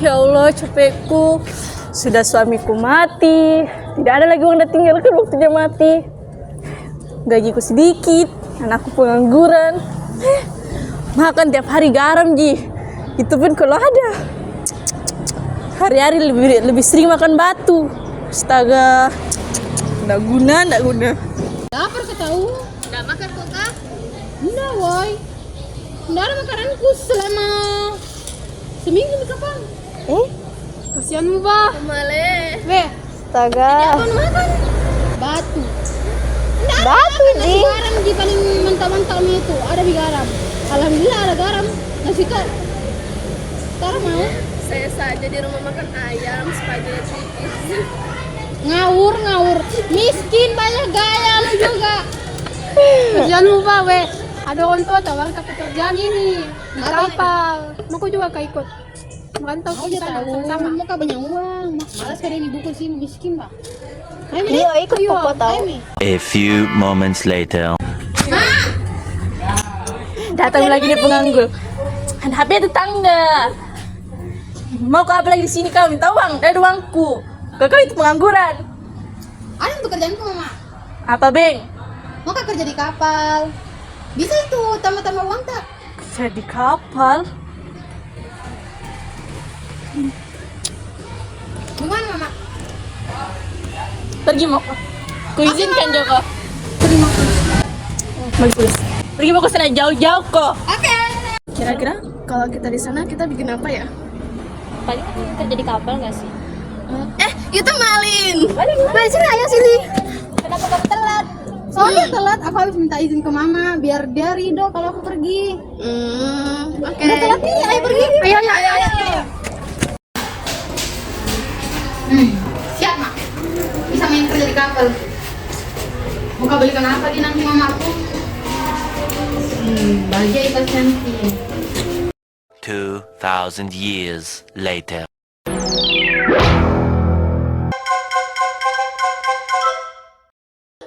Ya Allah, capekku. Sudah suamiku mati, tidak ada lagi uang yang tinggalkan waktu dia mati. Gajiku sedikit, anakku pengangguran. Makan tiap hari garam, Ji. Itu pun kalau ada. Hari-hari lebih sering makan batu. Astaga. Nggak guna. Lapar kau tahu? Nggak makan kok, Kak? Nggak, woi. Nggak ada makananku selama seminggu nih kapan? Kasihanmu, Bah. Male. Weh, Astaga. apa makan? Batu. Nggak ada Batu, makan nasi Ji. garam di paling mantap-mantapnya itu. Ada di garam. Alhamdulillah ada garam. Nasi kan. Sekarang mau? Saya saja di rumah makan ayam, spaghetti. Ngawur. Miskin banyak gaya lu juga. Jangan lupa, weh. Ada orang tua tahu angkat pekerjaan ini di kapal. Mau kau juga kau ikut. Merantau kau kita sama. Mau kau banyak uang. Malas kau ini buku sih miskin, Pak. Iya, ikut pokok tahu. A few moments later. Datang lagi nih penganggur. Ada HP tetangga. Mau kau apa lagi di sini kau minta uang? Dari uangku. Kakak itu pengangguran. Ada untuk kerjaanku, Mama. Apa, Beng? Mau kau kerja di kapal? Bisa itu tambah-tambah uang tak? Kerja di kapal. Gimana, Mama? Pergi mau. Kuizinkan Joko. Terima. Bagus. Pergi mau ke sana jauh-jauh kok. Oke. Kira-kira kalau kita di sana kita bikin apa ya? Paling kerja di kapal nggak sih? Itu Malin. Nah, sini ayo sini. Kenapa kamu telat? Soalnya telat, aku harus minta izin ke Mama biar dia ridho kalau aku pergi. Oke. Udah telat nih, ayo pergi. Ayo. Siap, Mak. Bisa main kerja di kapal. Mau kau belikan apa di nanti mamaku? Bahagia itu nanti. 2,000 years later.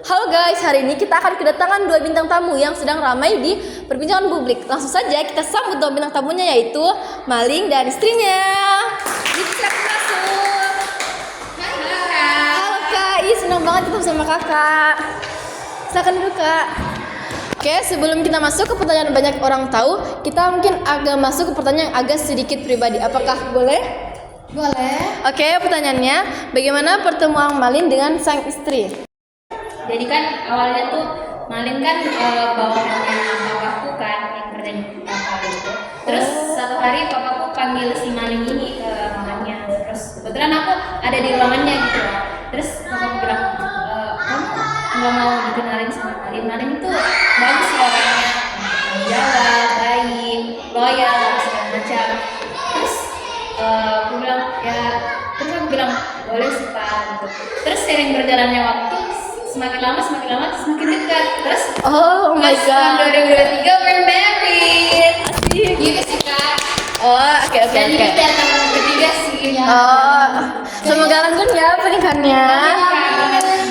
Halo guys, hari ini kita akan kedatangan dua bintang tamu yang sedang ramai di perbincangan publik. Langsung saja kita sambut dua bintang tamunya, yaitu Maling dan istrinya. Silakan masuk. Halo Kak, senang banget ketemu sama Kakak. Silakan duduk Kak. Oke, sebelum kita masuk ke pertanyaan banyak orang tahu, kita mungkin agak masuk ke pertanyaan yang agak sedikit pribadi. Apakah boleh? Boleh. Oke, pertanyaannya, bagaimana pertemuan Malin dengan sang istri? Jadi kan awalnya tuh Malin kan bawahannya papaku kan yang kerja di kapal itu. Terus satu hari papaku panggil si Malin ini ke ruangannya. Terus kebetulan aku ada di ruangannya gitu. Terus papaku bilang, kamu nggak mau dikenalin sama Malin? Malin itu bagus ya orangnya, jawab, baik, loyal, segala macam. Terus aku bilang ya, boleh sih Pak gitu. Terus sering berjalannya waktu, semakin lama semakin dekat. Terus Oh my god. 2023 we're married. Asik. Gitu sih Kak. Oh, oke. Dan ini tahun ketiga sih. Oh, semoga langgeng ya pernikahannya.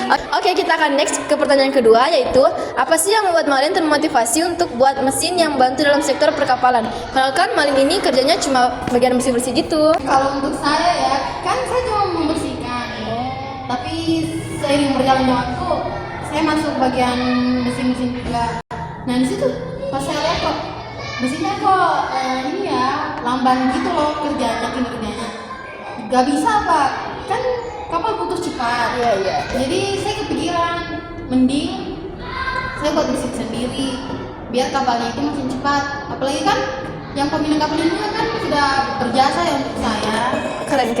Oke, kita akan next ke pertanyaan kedua, yaitu apa sih yang membuat Malin termotivasi untuk buat mesin yang bantu dalam sektor perkapalan? Kalau kan Malin ini kerjanya cuma bagian bersih-bersih gitu. Kalau untuk saya ya, kan saya cuma membersihkan. Tapi seiring berjalannya waktu, saya masuk bagian mesin-mesin juga. Nah di situ pas saya lihat kok mesinnya kok ini ya lamban gitu loh kinerjanya. Gak bisa Pak, kan kapal butuh cepat. Iya. Jadi saya kepikiran, mending saya buat mesin sendiri biar kapalnya itu makin cepat. Apalagi kan yang pemilik kapal ini kan sudah berjasa ya untuk saya. Keren.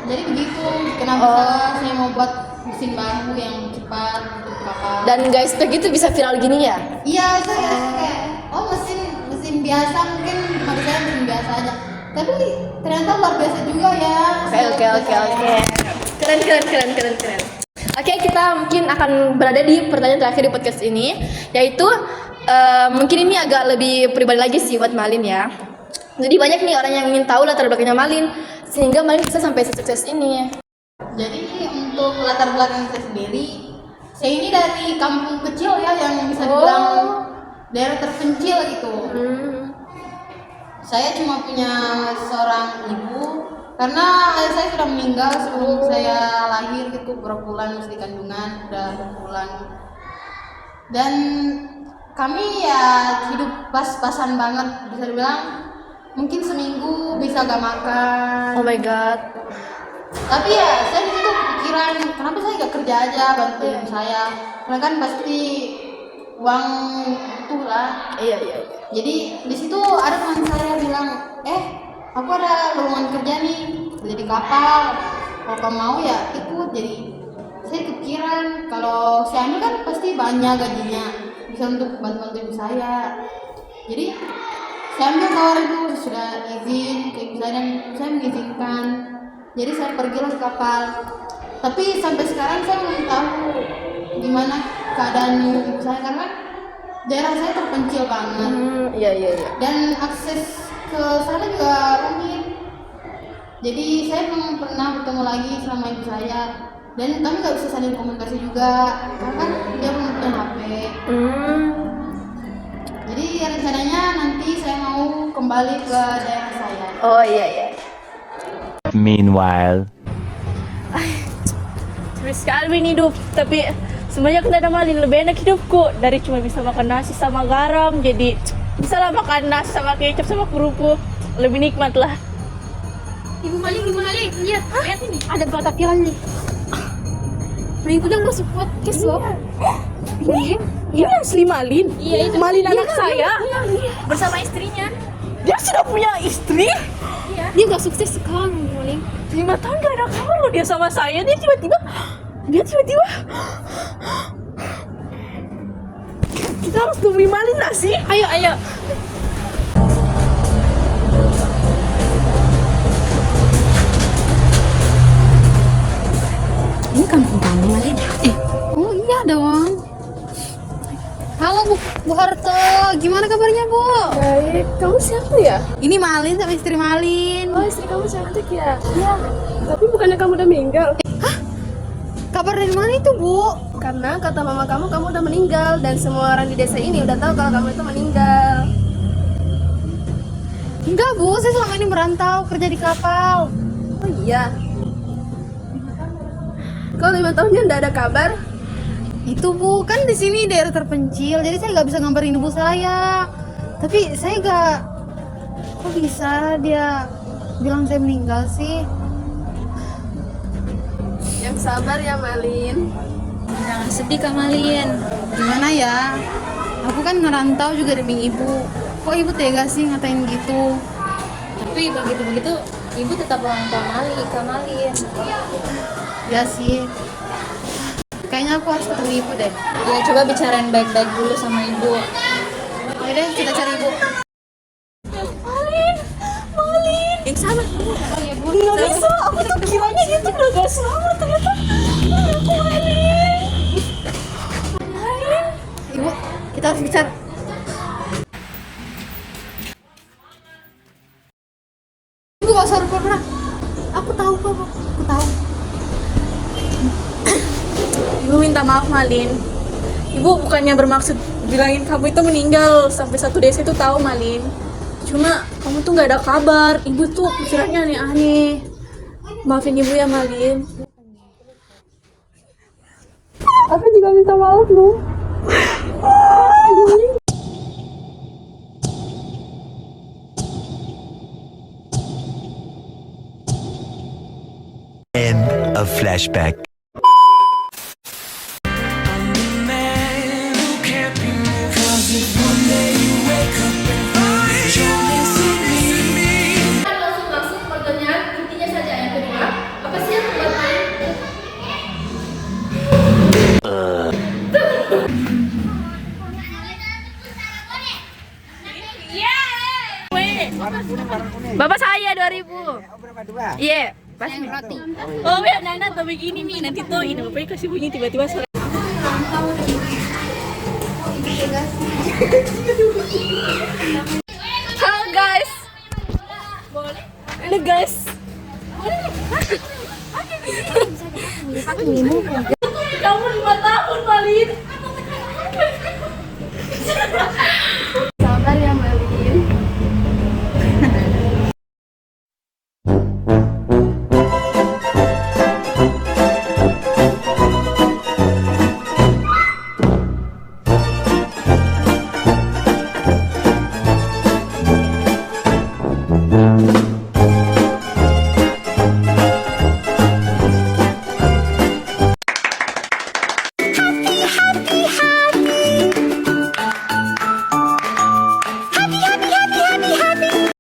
Jadi begitu, kenapa saya mau buat mesin baru yang cepat untuk kapal. Dan guys, begitu bisa viral gini ya? Iya, saya kayak mesin biasa, mungkin menurut saya mesin biasa aja. Tapi ternyata luar biasa juga ya. Oke. Keren. Oke, kita mungkin akan berada di pertanyaan terakhir di podcast ini, yaitu mungkin ini agak lebih pribadi lagi sih buat Malin ya. Jadi banyak nih orang yang ingin tahu latar belakangnya Malin, sehingga Malin bisa sampai sukses ini. Jadi untuk latar belakang saya sendiri, saya ini dari kampung kecil ya yang bisa dibilang daerah terpencil gitu. Saya cuma punya seorang ibu Karena ayah saya sudah meninggal sebelum saya lahir gitu, berapa bulan masih di kandungan, udah berbulan. Dan kami ya hidup pas-pasan banget, bisa dibilang mungkin seminggu bisa gak makan. Oh my god. Tapi ya saya di situ kepikiran kenapa saya gak kerja aja bantu ibu saya, karena kan pasti uang butuh lah. Iya. Jadi di situ ada teman saya bilang, aku ada lowongan kerja nih, kerja di kapal. Kalau kamu mau ya ikut. Jadi saya kepikiran kalau saya ambil kan pasti banyak gajinya, bisa untuk bantu ibu saya. Jadi saya ambil tawar itu, sudah izin ke ibu saya dan saya mengizinkan. Jadi saya pergilah ke kapal. Tapi sampai sekarang saya belum tahu gimana keadaan ibu saya, karena daerah saya terpencil banget. Iya. Dan akses ke sana juga rumit. Jadi saya belum pernah bertemu lagi sama ibu saya. Dan kami nggak bisa saling komunikasi juga, karena kan dia belum punya HP. Jadi rencananya nanti saya mau kembali ke daerah saya. Oh iya. Meanwhile. Terus sekali ini hidup, tapi sebenarnya kita ada Malin lebih enak hidupku dari cuma bisa makan nasi sama garam, jadi bisa lah makan nasi sama kecap sama kerupuk, lebih nikmat lah. Ibu Malin, lihat ini ada batakilan nih. Malin udah masuk podcast loh. Ini asli Malin. Iya, itu. Malin anak saya. Iya. Bersama istrinya. Dia sudah punya istri. Dia gak sukses sekarang, Malin. 5 tahun gak ada kabar loh dia sama saya. Dia tiba-tiba kita harus beli Malin nasi. Ayo. Ini kampung kamu, Malin? Oh iya dong. Halo Bu Harto, gimana kabarnya Bu? Baik, kamu siapa ya? Ini Malin sama istri Malin. Oh, istri kamu cantik ya? Iya. Tapi bukannya kamu udah meninggal? Kabar dari mana itu Bu? Karena kata mama kamu udah meninggal dan semua orang di desa ini udah tahu kalau kamu itu meninggal. Enggak Bu, saya selama ini merantau kerja di kapal. Oh iya. Kalau 5 tahunnya nggak ada kabar? Itu Bu, kan di sini daerah terpencil, jadi saya nggak bisa ngabarin ibu saya. Tapi saya kok bisa dia bilang saya meninggal sih? Yang sabar ya Malin. Jangan sedih Kak Malin. Gimana ya? Aku kan ngerantau juga demi ibu. Kok ibu tega sih ngatain gitu? Tapi begitu ibu tetap orang tua Kak Malin. Ya sih. Kayaknya aku harus ketemu ibu deh. Ya coba bicarain baik-baik dulu sama ibu. Ayo deh, kita cari ibu. Malin. Yang sabar. Nggak bisa, aku tuh kiranya gitu udah gak selamat, ternyata aku Malin. Ibu, kita harus bicara. Ibu gak usah pernah. Aku tahu kok, Bu. Aku tahu. Ibu minta maaf Malin. Ibu bukannya bermaksud bilangin kamu itu meninggal sampai satu desa itu tahu Malin. Cuma kamu tuh nggak ada kabar. Ibu tuh pikirannya aneh-aneh. Maafin ibu ya Malin. Aku juga minta maaf loh. End of flashback. Langsung masuk pertanyaan intinya saja. Yang kedua, apa sih yang membuat Malin? Bapak saya 2000. Iya, pasti. Oh ya Nana tuh begini nih nanti tuh ini bapaknya kasih bunyi tiba-tiba sore. Halo guys. Ini guys. Kamu 5 tahun Malin.